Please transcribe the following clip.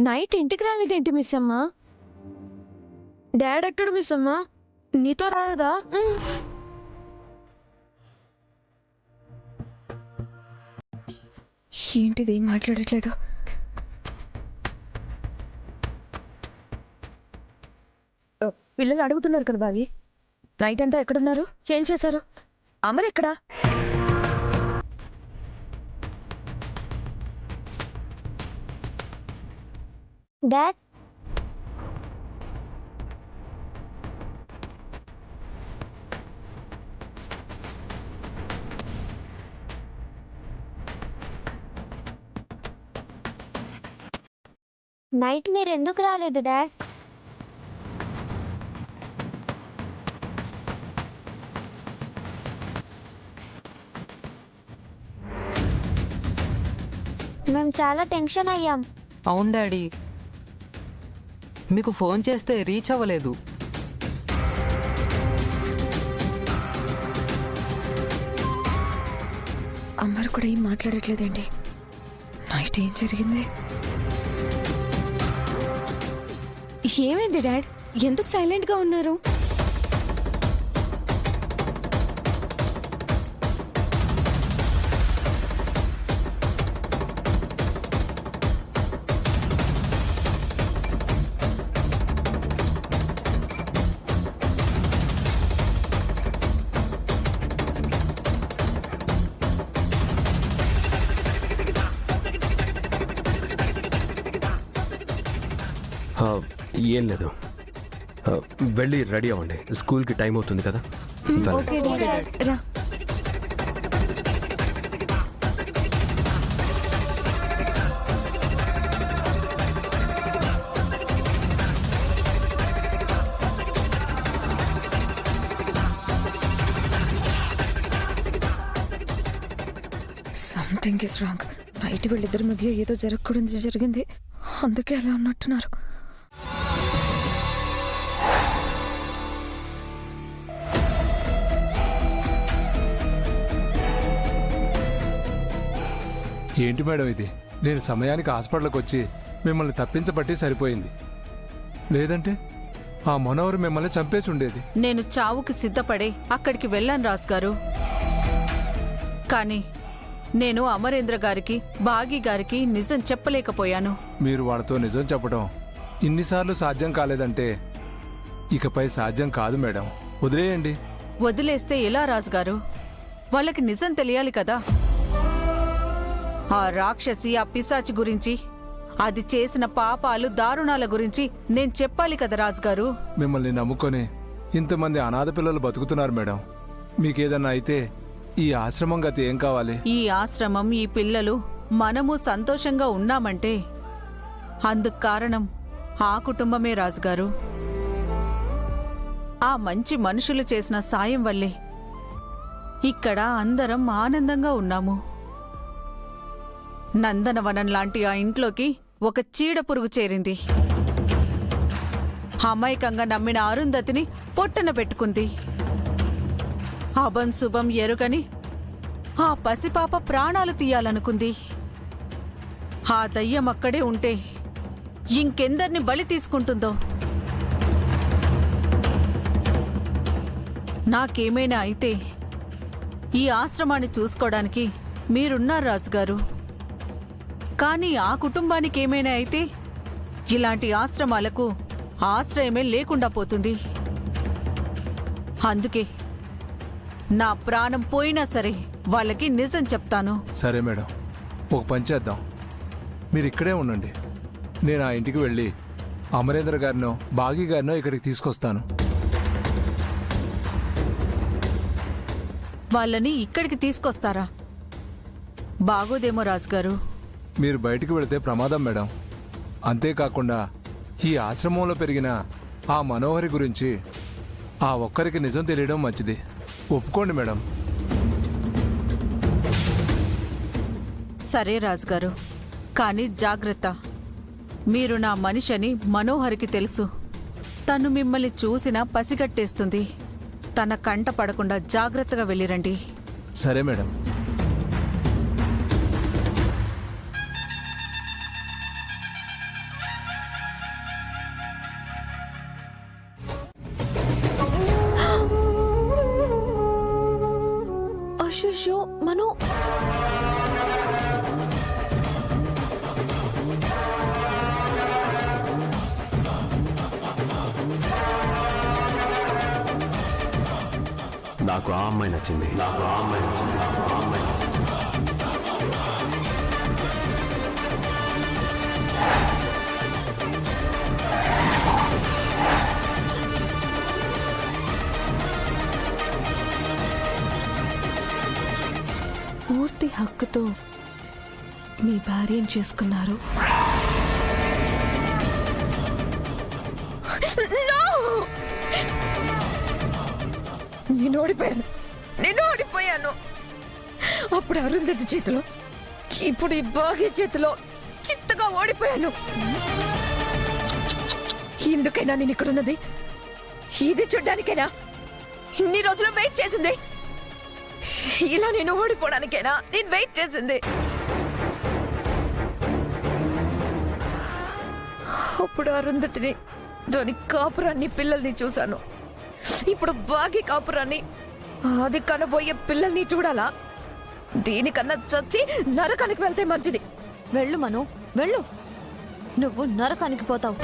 Night ఇంటికి రాలేదేంటి miss అమ్మా? డాడ్ ఎక్కడ మిస్ అమ్మా? నీతో రాలేదా? ఏంటిది మాట్లాడట్లేదు? పిల్లలు అడుగుతున్నారు కదా బావి, నైట్ అంతా ఎక్కడున్నారు, ఏం చేశారు, అమర్ ఎక్కడా? డాడ్ నైట్ మీరు ఎందుకు రాలేదు డాడ్? మేము చాలా టెన్షన్ అయ్యాం. అవును డాడీ, మీకు ఫోన్ చేస్తే రీచ్ అవ్వలేదు. అమ్మర్ కూడా ఏం మాట్లాడట్లేదండి. నైట్ ఏం జరిగింది? ఏమైంది డాడ్? ఎందుకు సైలెంట్ గా ఉన్నారు? ఏం లేదు, వెళ్ళి రెడీ అవ్వండి, స్కూల్కి టైం అవుతుంది కదా. ఓకే డాడ్, రా. Something is wrong. నైట్ వీళ్ళిద్దరి మధ్య ఏదో జరగకూడదు జరిగింది, అందుకే అలా ఉన్నట్టున్నారు. ఏంటి మేడం ఇది? నేను సమయానికి హాస్పిటల్కి వచ్చి మిమ్మల్ని తప్పించబట్టి సరిపోయింది, లేదంటే ఆ మనోహర్ మిమ్మల్ని చంపేసి ఉండేది. నేను చావుకి సిద్ధపడే అక్కడికి వెళ్ళాను రాజు గారు. కానీ నేను అమరేంద్ర గారికి, బాగి గారికి నిజం చెప్పలేకపోయాను. మీరు వాళ్ళతో నిజం చెప్పడం ఇన్నిసార్లు సాధ్యం కాలేదంటే ఇకపై సాధ్యం కాదు మేడం, వదిలేయండి. వదిలేస్తే ఎలా రాజుగారు? వాళ్ళకి నిజం తెలియాలి కదా. ఆ రాక్షసి, ఆ పిశాచి గురించి, అది చేసిన పాపాలు, దారుణాల గురించి నేను చెప్పాలి కదా రాజుగారు. మిమ్మల్ని నమ్ముకొని ఇంతమంది అనాథ పిల్లలు బతుకుతున్నారు మేడం. మీకేదన్నా అయితే ఈ ఆశ్రమం గతి ఏం కావాలి? ఈ ఆశ్రమం, ఈ పిల్లలు, మనము సంతోషంగా ఉన్నామంటే అందుకు కారణం ఆ కుటుంబమే రాజుగారు. ఆ మంచి మనుషులు చేసిన సాయం వల్లే ఇక్కడ అందరం ఆనందంగా ఉన్నాము. నందనవనం లాంటి ఆ ఇంట్లోకి ఒక చీడ పురుగు చేరింది. అమాయకంగా నమ్మిన అరుంధతిని పొట్టన పెట్టుకుంది. అభం శుభం ఎరుగని ఆ పసిపాప ప్రాణాలు తీయాలనుకుంది. ఆ దయ్యం అక్కడే ఉంటే ఇంకెందరిని బలి తీసుకుంటుందో. నాకేమైనా అయితే ఈ ఆశ్రమాన్ని చూసుకోవడానికి మీరున్నారు రాజుగారు. కానీ ఆ కుటుంబానికి ఏమైనా అయితే ఇలాంటి ఆశ్రమాలకు ఆశ్రయమే లేకుండా పోతుంది. అందుకే నా ప్రాణం పోయినా సరే వాళ్ళకి నిజం చెప్తాను. సరే మేడం, ఒక పని చేద్దాం. మీరు ఇక్కడే ఉండండి, నేను ఆ ఇంటికి వెళ్ళి అమరేంద్ర గారినో బాగి గారినో ఇక్కడికి తీసుకొస్తాను. వాళ్ళని ఇక్కడికి తీసుకొస్తారా? బాగోదేమో రాజుగారు. మీరు బయటికి వెళితే ప్రమాదం మేడం. అంతేకాకుండా ఈ ఆశ్రమంలో పెరిగిన ఆ మనోహరి గురించి ఆ ఒక్కరికి నిజం తెలియడం మంచిది. ఒప్పుకోండి మేడం. సరే రాజుగారు, కానీ జాగ్రత్త. మీరు నా మనిషని మనోహరికి తెలుసు. తను మిమ్మల్ని చూసినా పసిగట్టేస్తుంది. తన కంట పడకుండా జాగ్రత్తగా వెళ్ళిరండి. సరే మేడం. అయ్యో మనో నాకు ఆ అమ్మాయి నచ్చింది. పూర్తి హక్కుతో మీ భార్యను చేసుకున్నారు. నేను ఓడిపోయాను. అప్పుడు అరుంధతి చేతిలో, ఇప్పుడు ఈ భాగ్య చేతిలో చిత్తగా ఓడిపోయాను. ఎందుకైనా నేను ఇక్కడున్నది ఇది చూడ్డానికైనా ఇన్ని రోజులు వెయిట్ చేసింది. ఇలా నేను ఓడిపోవడానికైనా నేను వెయిట్ చేసింది. అప్పుడు అరుంధతిని, దాని కాపురాన్ని, పిల్లల్ని చూశాను. ఇప్పుడు భాగ్య కాపురాన్ని, అది కనబోయే పిల్లల్ని చూడాలా? దీనికన్నా చచ్చి నరకానికి వెళ్తే మంచిది. వెళ్ళు మనో, వెళ్ళు. నువ్వు నరకానికి పోతావు.